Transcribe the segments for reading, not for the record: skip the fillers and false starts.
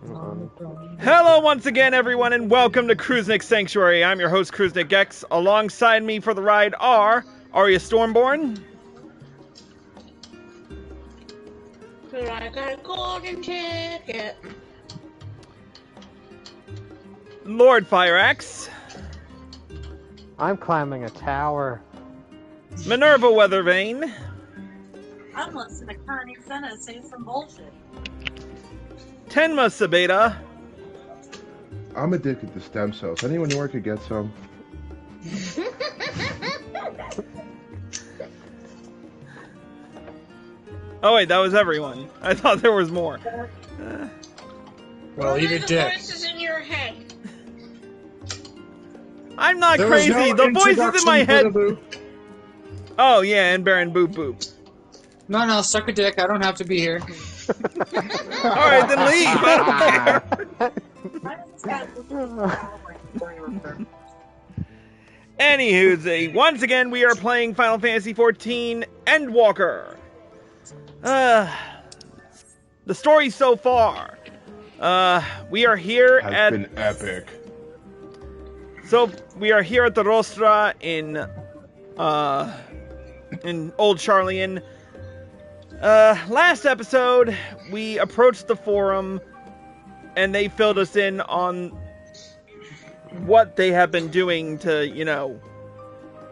Hello once again, everyone, and welcome to Kruznik Sanctuary. I'm your host, Kruznik X. Alongside me for the ride are Arya Stormborn. I got a golden ticket. Lord Fireaxe. I'm climbing a tower. Minerva Weathervane. I'm listening to Connie Senna say some bullshit. Tenma Sabeda. I'm addicted to stem cells. Anyone know where I could get some? Oh wait, that was everyone. I thought there was more. Well, eat a dick. Voices in your head. I'm not crazy. The voices in my head. Oh yeah, and Baron Boop Boop. No, suck a dick. I don't have to be here. Alright, then leave. I don't care. Anywho, once again, we are playing Final Fantasy XIV Endwalker. The story so far. We are here Has been epic. So, we are here at the Rostra in Old Charlian. Last episode, we approached the forum, and they filled us in on what they have been doing to,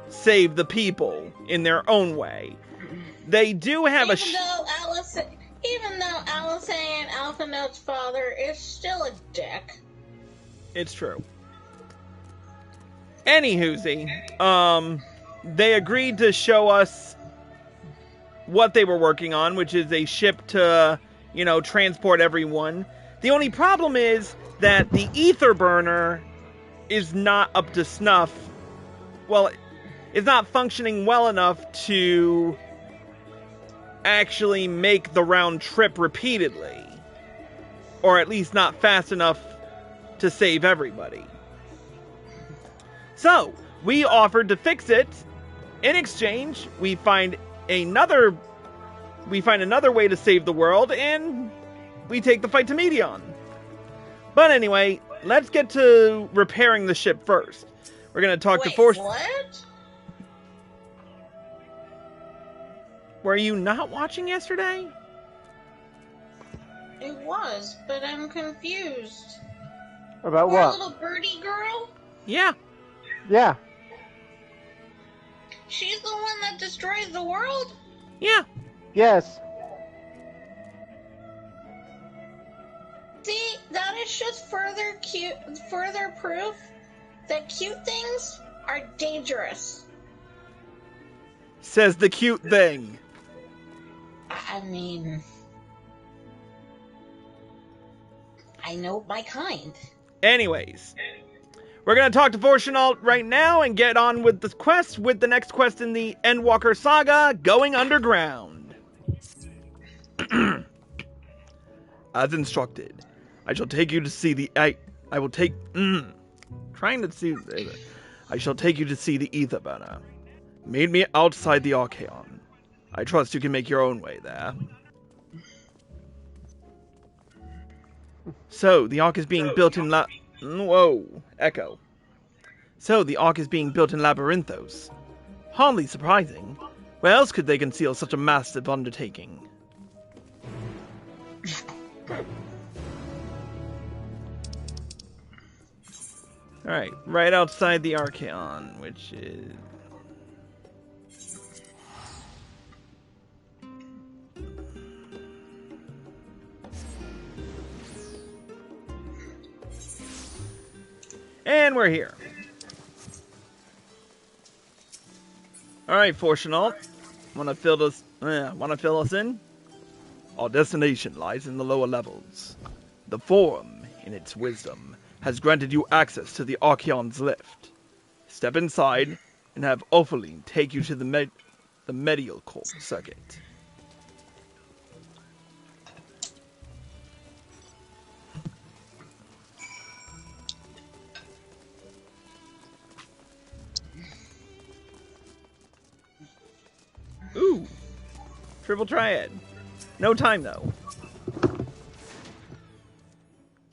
save the people in their own way. They do have even though Alysanne, Alpha Note's father, is still a dick. It's true. Anywho, they agreed to show us what they were working on, which is a ship to, transport everyone. The only problem is that the ether burner is not up to snuff. Well, it's not functioning well enough to actually make the round trip repeatedly. Or at least not fast enough to save everybody. So, we offered to fix it. In exchange, we find another way to save the world, and we take the fight to Medion. But anyway, let's get to repairing the ship first. We're going to talk to Fourchenault. What? Were you not watching yesterday? It was, but I'm confused. About Poor what? little birdie girl? Yeah. Yeah. She's the one that destroys the world? Yeah. Yes. See, that is just further proof that cute things are dangerous. Says the cute thing. I mean, I know my kind. Anyways, we're going to talk to Fourchenault right now and get on with the quest, with the next quest in the Endwalker saga, Going Underground. As instructed, I shall take you to see the... I shall take you to see the ether burner. Meet me outside the Archaeon. I trust you can make your own way there. So, the Ark is being built in Whoa, echo. So, the Ark is being built in Labyrinthos. Hardly surprising. Where else could they conceal such a massive undertaking? Alright, right outside the Archaeon, which is... And we're here. Alright, Fourchenault. Wanna fill us in? Our destination lies in the lower levels. The Forum, in its wisdom, has granted you access to the Archaeon's lift. Step inside and have Ophaline take you to the medial core circuit. Ooh, triple triad. No time though.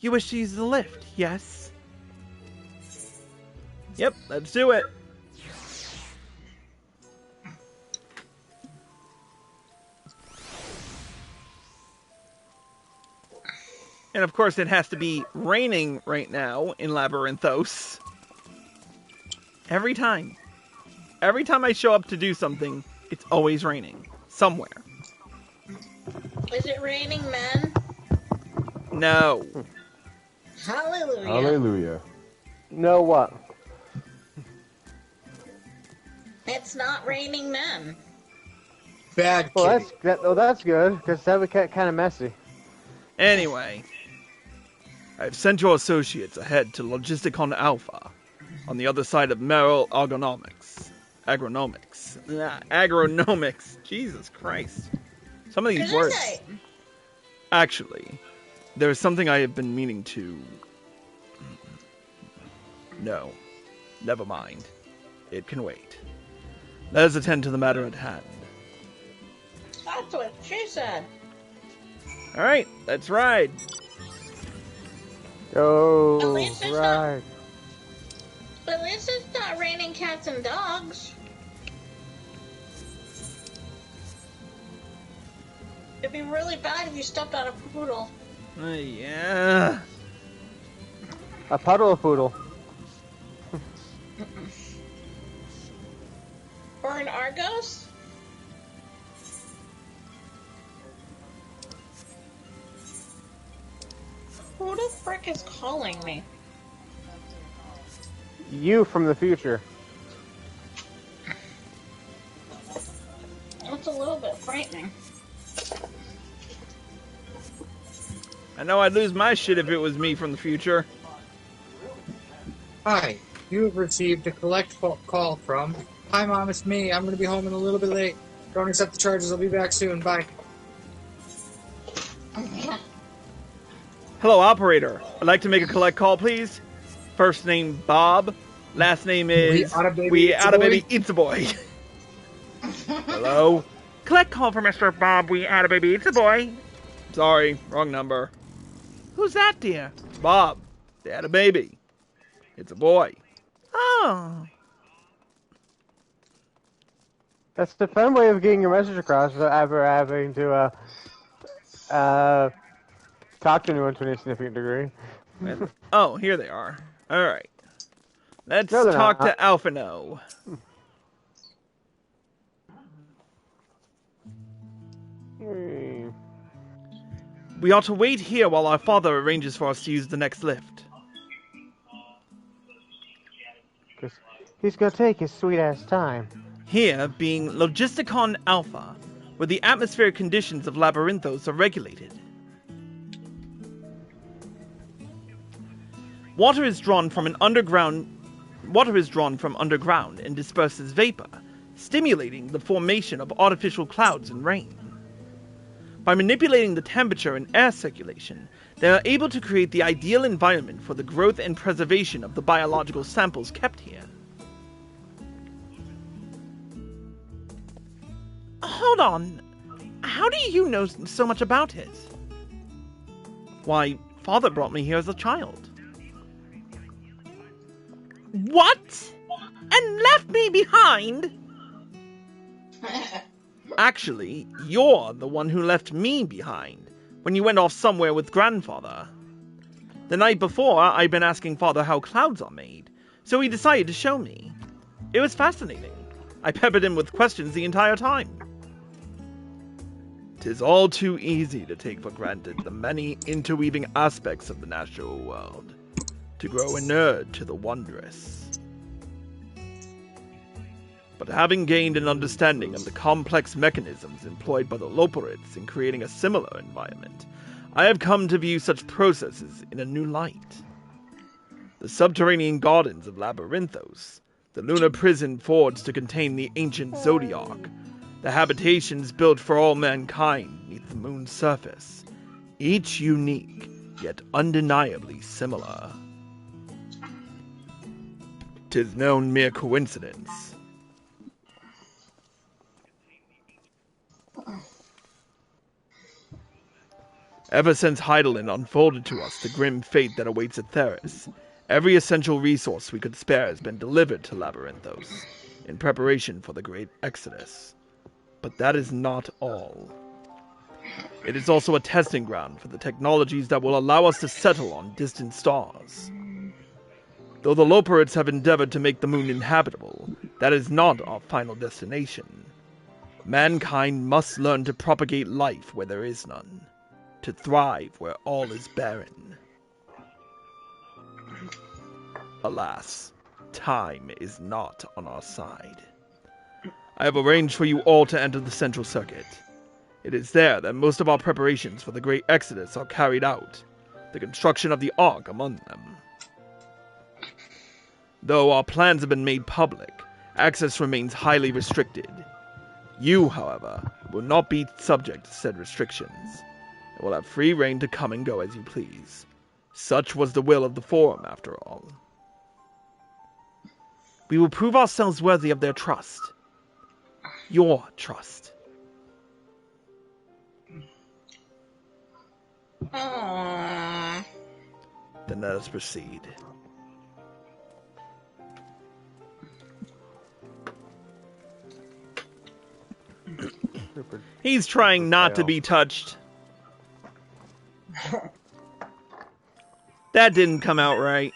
You wish to use the lift, yes? Yep, let's do it. And of course it has to be raining right now in Labyrinthos. Every time. Every time I show up to do something, it's always raining. Somewhere. Is it raining men? No. Hallelujah. Hallelujah. No what? It's not raining men. Bad Well, kitty. that's good, because that would get kind of messy. Anyway. I've sent your associates ahead to Logisticon Alpha, on the other side of Merrill Agronomics. Agronomics. Jesus Christ. Some of these words. Actually, there is something I have been meaning to... No. Never mind. It can wait. Let us attend to the matter at hand. That's what she said. Alright, let's ride. Go At least it's right. At least it's not raining cats and dogs. It'd be really bad if you stepped on a poodle. Yeah. A puddle of poodle. Or an Argos? Who the frick is calling me? You from the future. That's a little bit frightening. I know I'd lose my shit if it was me from the future. Hi, you have received a collect call from... Hi, Mom, it's me. I'm going to be home in a little bit late. Don't accept the charges. I'll be back soon. Bye. Hello, operator. I'd like to make a collect call, please. First name Bob. Last name is We Outta Baby It's a Boy. Hello. Collect call for Mr. Bob. We Outta Baby It's a Boy. Sorry, wrong number. Who's that, dear? Bob. They had a baby. It's a boy. Oh. That's the fun way of getting your message across without ever having to talk to anyone to any significant degree. Oh, here they are. All right. Let's No, they're talk not. to Alphino. We ought to wait here while our father arranges for us to use the next lift. 'Cause he's gonna take his sweet ass time. Here being Logisticon Alpha, where the atmospheric conditions of Labyrinthos are regulated. Water is drawn from underground and disperses vapor, stimulating the formation of artificial clouds and rain. By manipulating the temperature and air circulation, they are able to create the ideal environment for the growth and preservation of the biological samples kept here. Hold on. How do you know so much about it? Why, Father brought me here as a child. What? And left me behind? Actually, you're the one who left me behind when you went off somewhere with Grandfather. The night before, I'd been asking Father how clouds are made, so he decided to show me. It was fascinating. I peppered him with questions the entire time. 'Tis all too easy to take for granted the many interweaving aspects of the natural world, to grow inured to the wondrous. But having gained an understanding of the complex mechanisms employed by the Loporids in creating a similar environment, I have come to view such processes in a new light. The subterranean gardens of Labyrinthos, the lunar prison forged to contain the ancient Zodiac, the habitations built for all mankind beneath the moon's surface, each unique, yet undeniably similar. 'Tis no mere coincidence. Ever since Heidelin unfolded to us the grim fate that awaits Atheris, every essential resource we could spare has been delivered to Labyrinthos, in preparation for the Great Exodus. But that is not all. It is also a testing ground for the technologies that will allow us to settle on distant stars. Though the Loperites have endeavored to make the moon inhabitable, that is not our final destination. Mankind must learn to propagate life where there is none, to thrive where all is barren. Alas, time is not on our side. I have arranged for you all to enter the Central Circuit. It is there that most of our preparations for the Great Exodus are carried out, the construction of the Ark among them. Though our plans have been made public, access remains highly restricted. You, however, will not be subject to said restrictions, and will have free reign to come and go as you please. Such was the will of the Forum, after all. We will prove ourselves worthy of their trust. Your trust. Aww. Then let us proceed. He's trying not to be touched. That didn't come out right.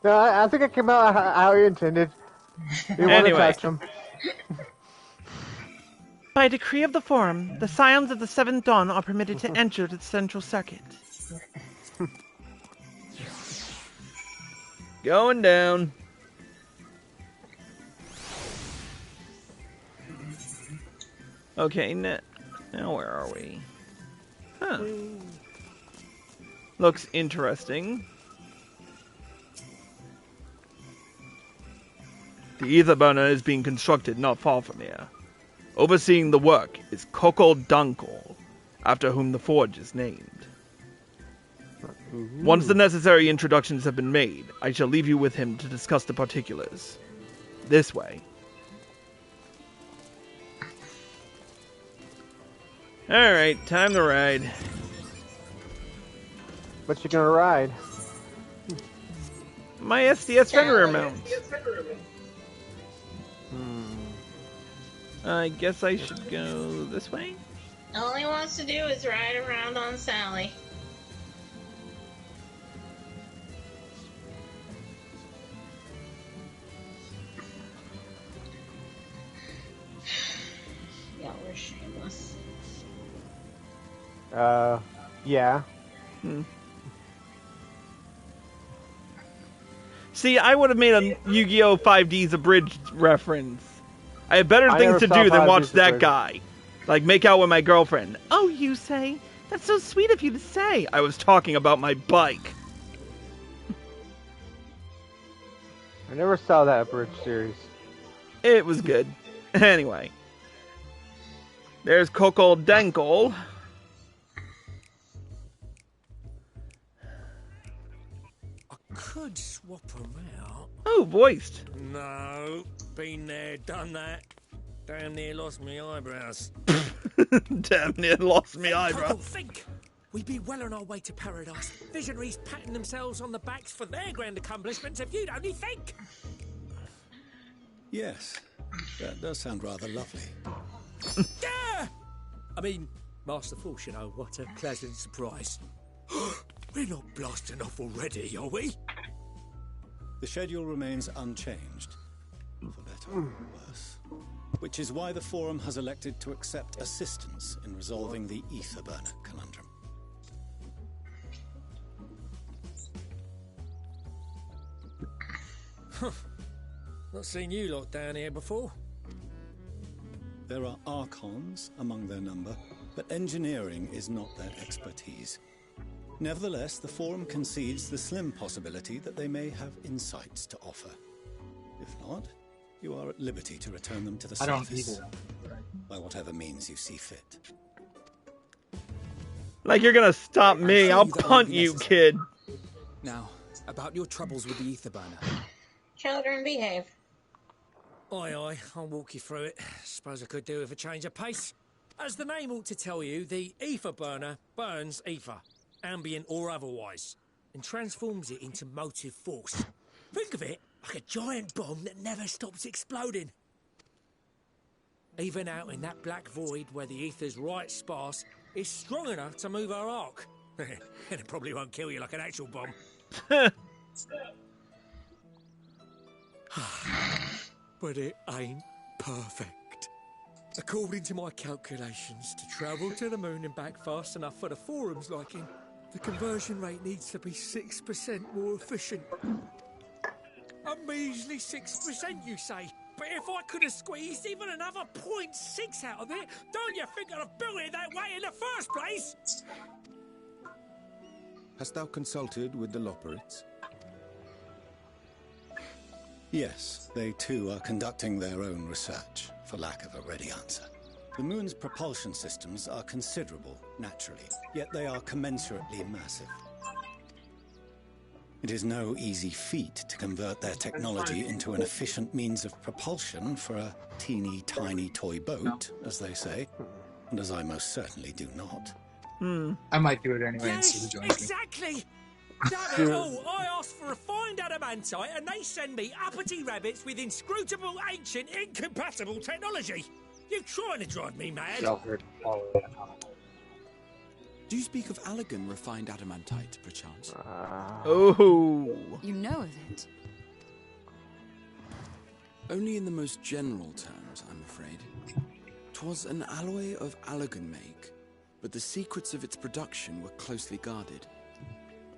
No, I think it came out how you intended. You want to touch him. By decree of the Forum, the Scions of the Seventh Dawn are permitted to enter the Central Circuit. Going down. Okay, now where are we? Huh. Looks interesting. The ether burner is being constructed not far from here. Overseeing the work is Kokol Dankol, after whom the forge is named. Once the necessary introductions have been made, I shall leave you with him to discuss the particulars. This way. Alright, time to ride. What you gonna ride? My SDS Fenrir mount. I guess I should go this way? All he wants to do is ride around on Sally. Y'all were shameless. Yeah. See, I would have made a Yu-Gi-Oh! 5D's abridged reference. I have better things to do than watch that guy. Like, make out with my girlfriend. Oh, you say? That's so sweet of you to say. I was talking about my bike. I never saw that bridge series. It was good. Anyway. There's Kokol Dankol. I could swap them out. Oh, voiced. No. Been there, done that. Damn near lost me eyebrows. Damn near lost me eyebrows. Think! We'd be well on our way to paradise. Visionaries patting themselves on the backs for their grand accomplishments if you'd only think. Yes, that does sound rather lovely. Yeah! I mean, Master Fourchenault, what a pleasant surprise. We're not blasting off already, are we? The schedule remains unchanged, for better or worse. Which is why the Forum has elected to accept assistance in resolving the ether burner conundrum. Not seen you lot down here before. There are Archons among their number, but engineering is not their expertise. Nevertheless, the Forum concedes the slim possibility that they may have insights to offer. If not, you are at liberty to return them to the surface. By whatever means you see fit. Like you're gonna stop me, I'll punt you, kid. Now, about your troubles with the ether burner. Children, behave. Aye, I'll walk you through it. Suppose I could do with a change of pace. As the name ought to tell you, the ether burner burns ether, ambient or otherwise, and transforms it into motive force. Think of it like a giant bomb that never stops exploding. Even out in that black void where the ether's right sparse, it's strong enough to move our arc. And it probably won't kill you like an actual bomb. But it ain't perfect. According to my calculations, to travel to the moon and back fast enough for the forum's liking, the conversion rate needs to be 6% more efficient. A measly 6%, you say? But if I could have squeezed even another 0.6 out of it, don't you think I'd have built it that way in the first place? Hast thou consulted with the Loperites? Yes, they too are conducting their own research, for lack of a ready answer. The moon's propulsion systems are considerable, naturally, yet they are commensurately massive. It is no easy feat to convert their technology into an efficient means of propulsion for a teeny tiny toy boat, as they say, and as I most certainly do not. I might do it anyway and see Yes, who joins me. exactly! Damn it all! I asked for refined adamantite and they send me uppity rabbits with inscrutable, ancient, incompatible technology! You're trying to drive me mad! Do you speak of Allegan refined adamantite, perchance? Oh. You know of it? Only in the most general terms, I'm afraid. 'Twas an alloy of Allegan make, but the secrets of its production were closely guarded.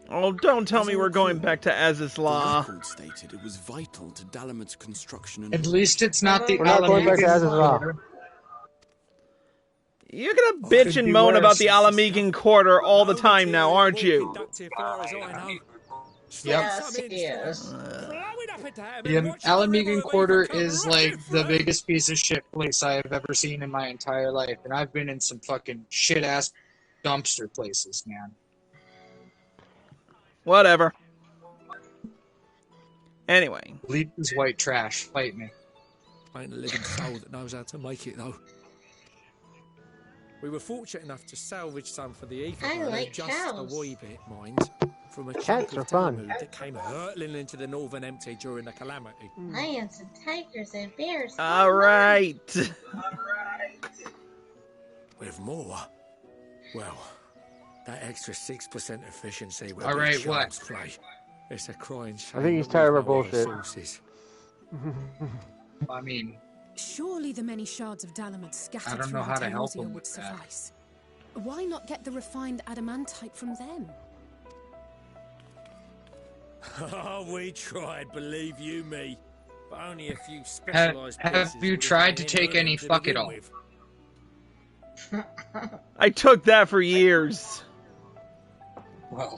Oh, don't tell me we're going back to The Azislaw. record stated it was vital to Dalamad's construction and... At least it's not the We're not going back to Alamegan Azislaw. Quarter. You're gonna bitch Could and be moan worse. about the Alamegan Quarter all the No time now, material aren't more you? conductive far as I know. Slide Yes, some in, he is. throw it up a dam The and watch the river Alamegan of Quarter ether come is rushing like the through. biggest piece of shit place I have ever seen in my entire life, and I've been in some fucking shit ass dumpster places, man. Whatever. Anyway. Bleep is white trash. Fight me. Ain't a living soul that knows how to make it, though. We were fortunate enough to salvage some for the ether I burner, like just cows. a wee bit, mind, from a chunk Cats of are fun. Dalamud that came hurtling into the northern empty during the calamity. Lions and tigers and bears. Alright. With more, well, that extra 6% efficiency will All be right, child's play. It's a crying shame. I think he's that tired we've of no other bullshit. sources. I mean, Surely the many shards of Dalamud I scattered don't know how throughout to help Eorzea him would with that. suffice. Why not get the refined adamantite from them? Oh, we tried, believe you me. But only a few specialized have pieces you would tried to been take any to fuck begin at all? with. I took that for years. well,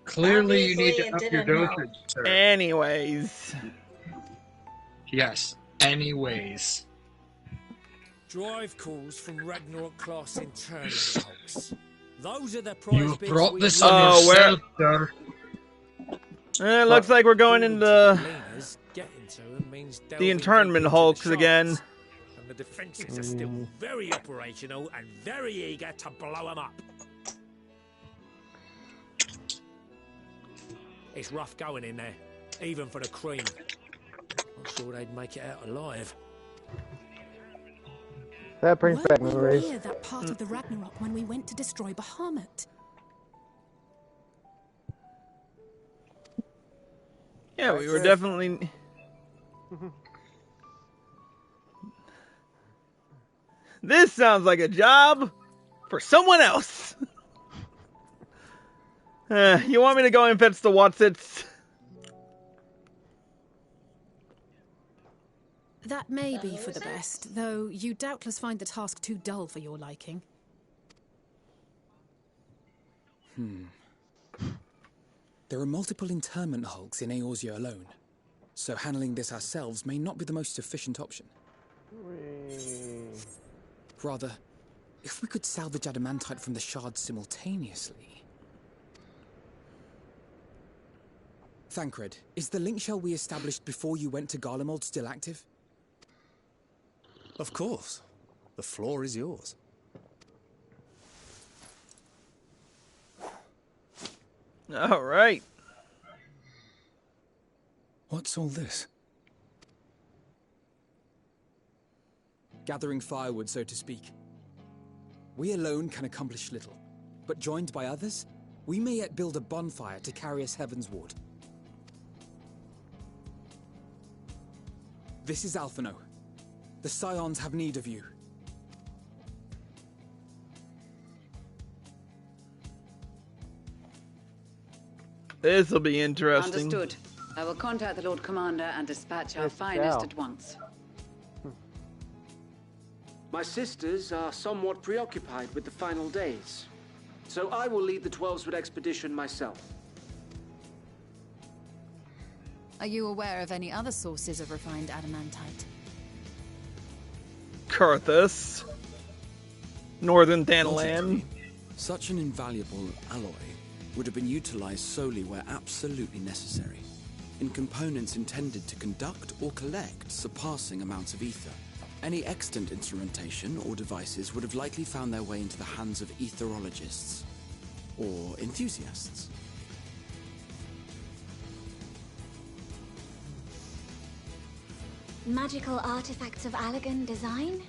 clearly you need Obviously, to it up your didn't help. dosage, sir. Anyways. Yes. Anyways. Drive calls from Ragnarok class internal hulks. Those are the You prize bits brought we this need. on Oh, yourself, sir. It looks like we're going According to into Lena's, getting to them means the delving internment deep into hulks the again. shards. And the defences are still very operational and very eager to blow them up. It's rough going in there, even for the cream. Not sure they'd make it out alive. That brings back Weren't we memories. near that part of the Ragnarok when we went to destroy Bahamut? Yeah, we were definitely... This sounds like a job for someone else. You want me to go and fetch the Watsits? That may be for the best, though you doubtless find the task too dull for your liking. There are multiple internment hulks in Eorzea alone, so handling this ourselves may not be the most efficient option. Rather, if we could salvage adamantite from the shards simultaneously... Thancred, is the link shell we established before you went to Garlemald still active? Of course. The floor is yours. All right. What's all this? Gathering firewood, so to speak. We alone can accomplish little, but joined by others, we may yet build a bonfire to carry us heavenward. This is Alphino. The Scions have need of you. This'll be interesting. Understood. I will contact the Lord Commander and dispatch our finest at once. My sisters are somewhat preoccupied with the final days, so I will lead the 12-Sword expedition myself. Are you aware of any other sources of refined adamantite? Karthus. Northern Thanalan. Such an invaluable alloy would have been utilized solely where absolutely necessary, in components intended to conduct or collect surpassing amounts of ether. Any extant instrumentation or devices would have likely found their way into the hands of etherologists or enthusiasts. Magical artifacts of Allagan design?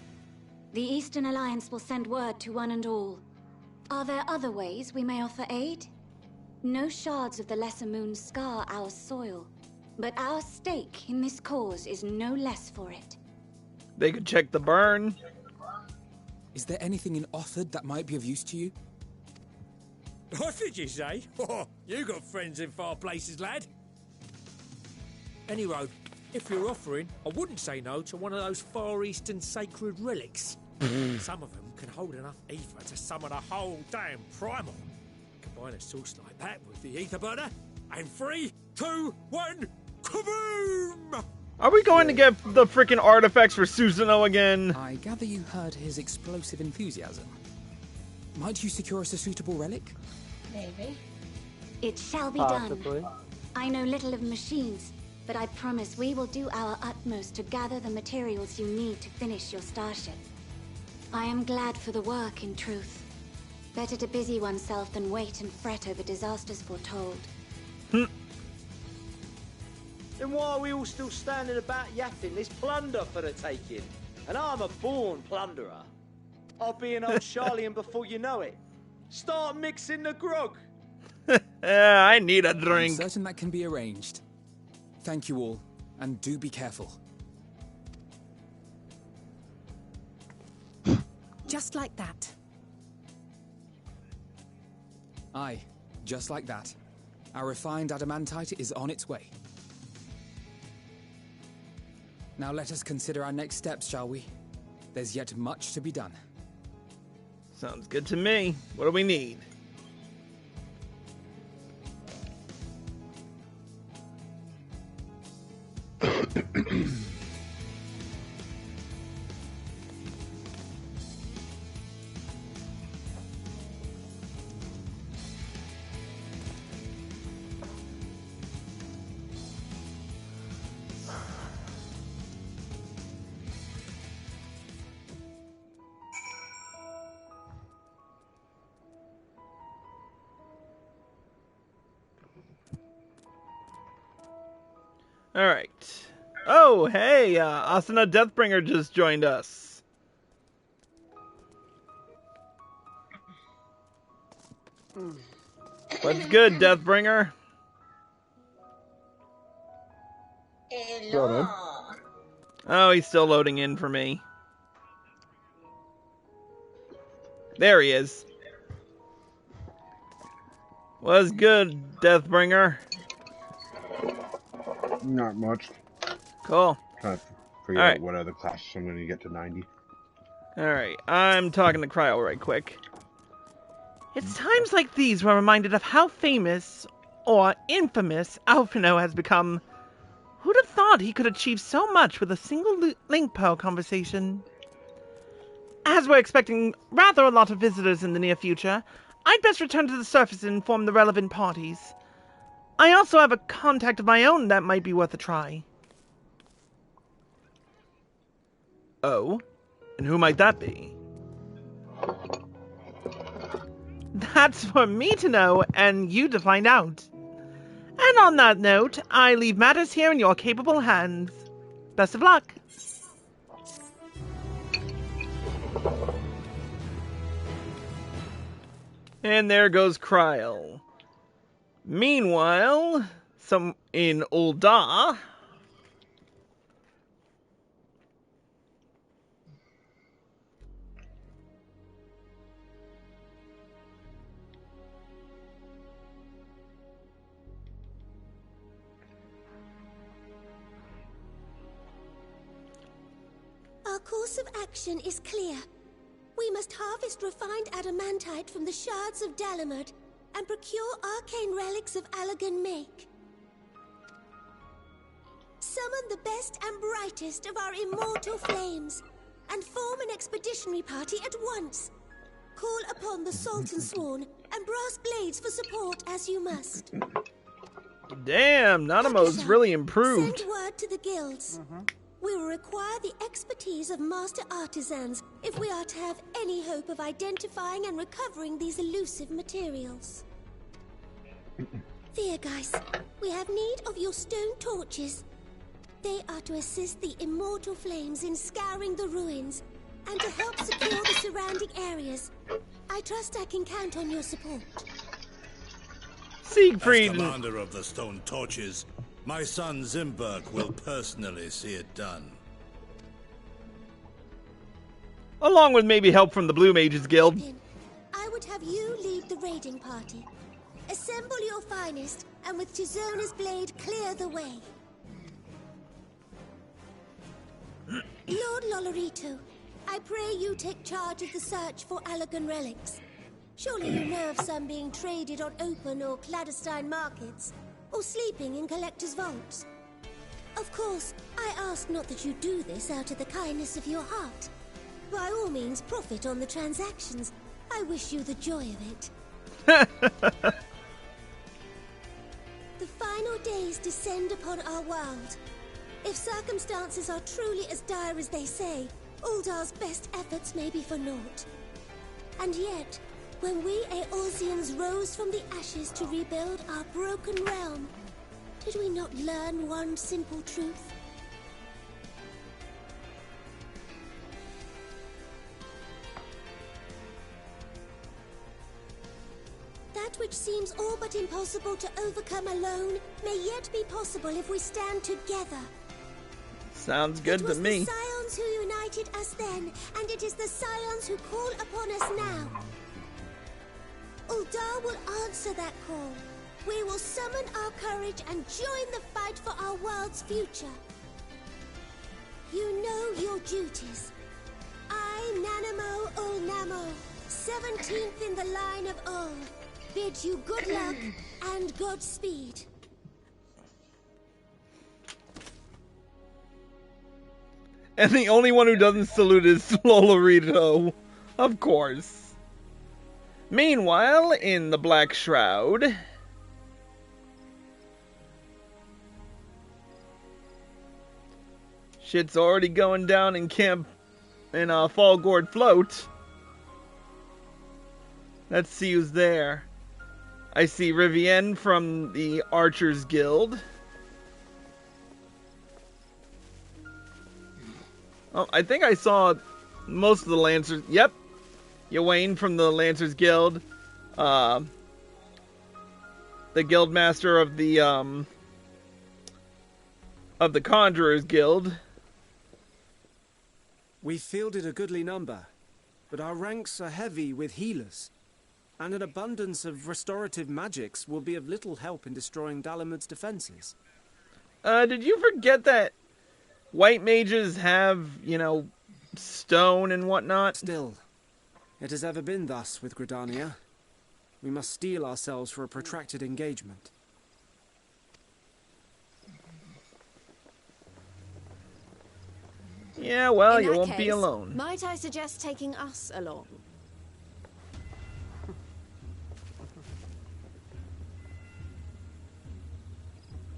The Eastern Alliance will send word to one and all. Are there other ways we may offer aid? No shards of the Lesser Moon scar our soil, but our stake in this cause is no less for it. They could check the burn. Is there anything in Othard that might be of use to you? Othard, you say? Oh, you got friends in far places, lad. Anyway, if you're offering, I wouldn't say no to one of those Far Eastern sacred relics. Some of them can hold enough ether to summon a whole damn primal. Combine a source like that with the ether burner, and 3, 2, 1, kaboom! Are we going to get the freaking artifacts for Susanoo again? I gather you heard his explosive enthusiasm. Might you secure us a suitable relic? Maybe. It shall be Possibly. done. I know little of machines, but I promise we will do our utmost to gather the materials you need to finish your starship. I am glad for the work, in truth. Better to busy oneself than wait and fret over disasters foretold. Then why are we all still standing about yapping? There's plunder for the taking. And I'm a born plunderer. I'll be an old Charlian before you know it. Start mixing the grog. I need a drink. I'm certain that can be arranged. Thank you all, and do be careful. Just like that. Aye, just like that. Our refined adamantite is on its way. Now let us consider our next steps, shall we? There's yet much to be done. Sounds good to me. What do we need? All right. Oh, hey, Asuna Deathbringer just joined us. What's good, Deathbringer? Hello. Oh, he's still loading in for me. There he is. What's good, Deathbringer? Not much. Cool. Trying to figure out what other classes I'm going to get to 90. Alright, I'm talking to Cryo right quick. It's times like these we're reminded of how famous, or infamous, Alphino has become. Who'd have thought he could achieve so much with a single link pearl conversation? As we're expecting rather a lot of visitors in the near future, I'd best return to the surface and inform the relevant parties. I also have a contact of my own that might be worth a try. Oh? And who might that be? That's for me to know and you to find out. And on that note, I leave matters here in your capable hands. Best of luck. And there goes Kryl. Meanwhile, in Ul'dah, our course of action is clear. We must harvest refined adamantite from the shards of Dalamud and procure arcane relics of Allagan make. Summon the best and brightest of our immortal flames and form an expeditionary party at once. Call upon the Sultan Sworn and brass blades for support as you must. Damn, Nanamo's really improved. Send word to the guilds. We will require the expertise of master artisans if we are to have any hope of identifying and recovering these elusive materials. Thiergeist, we have need of your stone torches. They are to assist the immortal flames in scouring the ruins and to help secure the surrounding areas. I trust I can count on your support. Siegfried. As commander of the stone torches, my son Zimberg will personally see it done. Along with maybe help from the Blue Mages Guild. I would have you lead the raiding party. Assemble your finest, and with Tizona's blade clear the way. Lord Lolorito, I pray you take charge of the search for Allagan relics. Surely you know of some being traded on open or clandestine markets, or sleeping in collectors' vaults. Of course, I ask not that you do this out of the kindness of your heart. By all means, profit on the transactions. I wish you the joy of it. The final days descend upon our world. If circumstances are truly as dire as they say, Uldah's best efforts may be for naught. And yet, when we Eorzeans rose from the ashes to rebuild our broken realm, did we not learn one simple truth? That which seems all but impossible to overcome alone may yet be possible if we stand together. Sounds good to me. It was the Scions who united us then, and it is the Scions who call upon us now. Ul'dah will answer that call. We will summon our courage and join the fight for our world's future. You know your duties. I, Nanamo Ul'Namo, 17th in the line of Ul, bid you good luck and Godspeed. And the only one who doesn't salute is Lolorito. Of course. Meanwhile, in the Black Shroud, shit's already going down in camp in Fallgord Float. Let's see who's there. I see Rivienne from the Archers Guild. Oh, I think I saw most of the Lancers. Yep. Yawain from the Lancers Guild. The Guildmaster of the Conjurers Guild. We fielded a goodly number, but our ranks are heavy with healers, and an abundance of restorative magics will be of little help in destroying Dalamud's defenses. Did you forget that white mages have, stone and whatnot? Still, it has ever been thus with Gridania. We must steel ourselves for a protracted engagement. Yeah, well, In you that won't be case, alone. Might I suggest taking us along?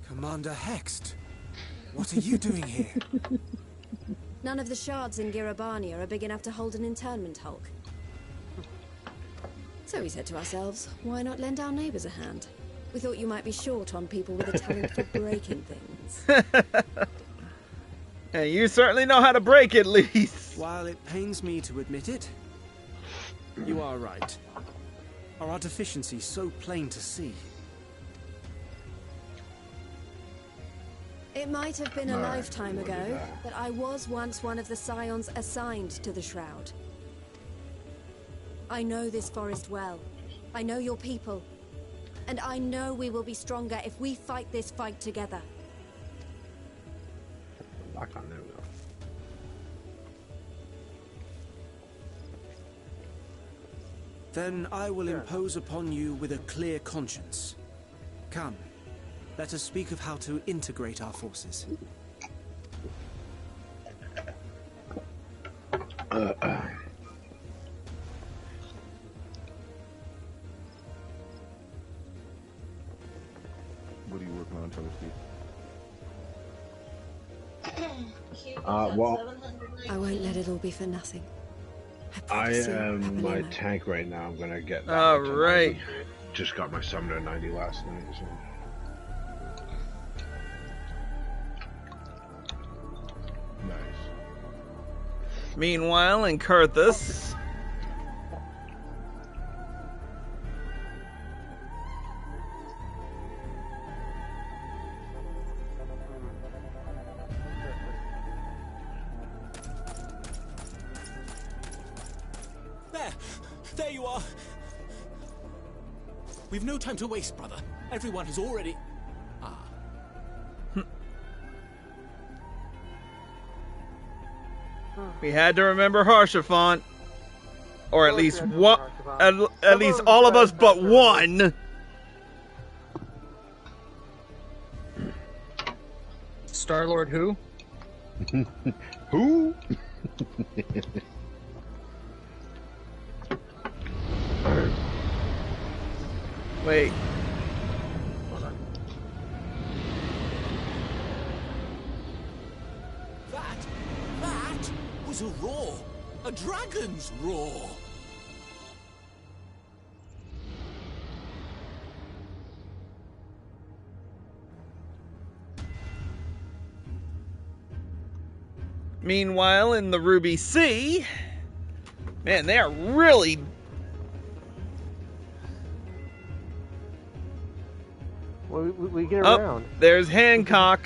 Commander Hext, what are you doing here? None of the shards in Girabania are big enough to hold an internment hulk. So So we said to ourselves, why not lend our neighbours a hand? We thought you might be short on people with a talent for breaking things. Hey, you certainly know how to break at least. While it pains me to admit it, you are right. Our deficiency so plain to see. It might have been a lifetime ago, but I was once one of the scions assigned to the Shroud. I know this forest well. I know your people. And I know we will be stronger if we fight this fight together. Lock on, there we go. Then I will impose upon you with a clear conscience. Come, let us speak of how to integrate our forces. What are you working on, Toasty? Well, I won't let it all be for nothing. I am my tank right now. I'm gonna get that. All right. Just got my summoner 90 last night. So. Nice. Meanwhile, in Kurthus, There you are! We've no time to waste, brother. Everyone has already... we had to remember Harshaphant. Or at least one, at least all of us but one. Star-Lord who? Who? Wait. That was a roar. A dragon's roar. Meanwhile, in the Ruby Sea, man, they are really... We get around. There's Hancock.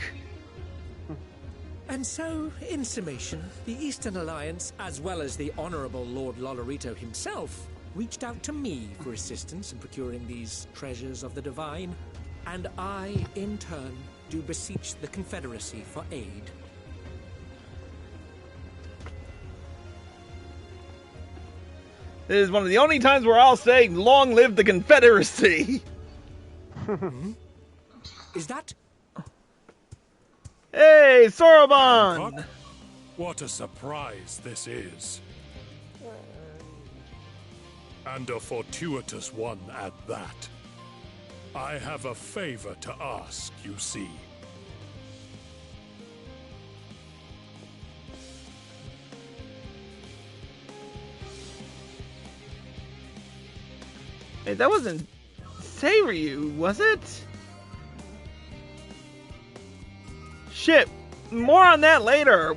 And so, in summation, the Eastern Alliance, as well as the Honourable Lord Lolorito himself, reached out to me for assistance in procuring these treasures of the divine, and I, in turn, do beseech the Confederacy for aid. This is one of the only times where I'll say, long live the Confederacy. Is that... Hey, Soroban! What a surprise this is. And a fortuitous one at that. I have a favor to ask, you see. Hey, that wasn't Seiryu, was it? Shit, more on that later.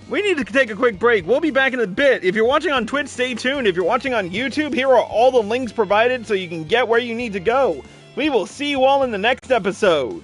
We need to take a quick break. We'll be back in a bit. If you're watching on Twitch, stay tuned. If you're watching on YouTube, here are all the links provided so you can get where you need to go. We will see you all in the next episode.